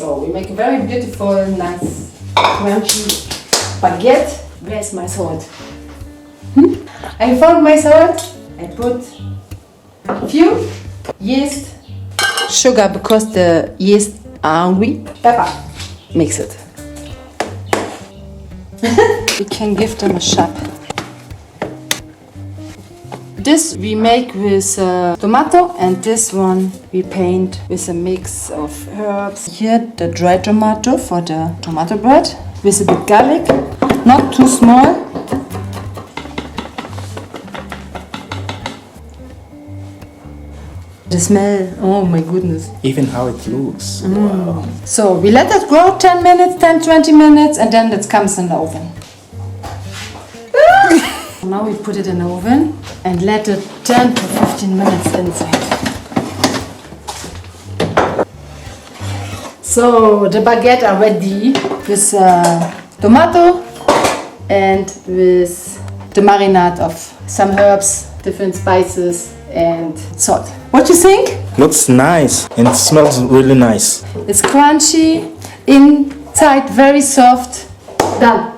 So we make a very beautiful, nice, crunchy baguette. Where's my salt? I found my salt. I put a few yeast, sugar because the yeast are hungry. Pepper. Mix it. We can give them a shot. This we make with tomato, and this one we paint with a mix of herbs. Here the dried tomato for the tomato bread with a bit garlic, not too small. The smell, oh my goodness. Even how it looks. Wow. So we let it grow 10 minutes, 10-20 minutes, and then it comes in the oven. Now we put it in the oven and let it 10 to 15 minutes inside. So the baguette are ready with tomato and with the marinade of some herbs, different spices and salt. What do you think? Looks nice and it smells really nice. It's crunchy, inside very soft. Done.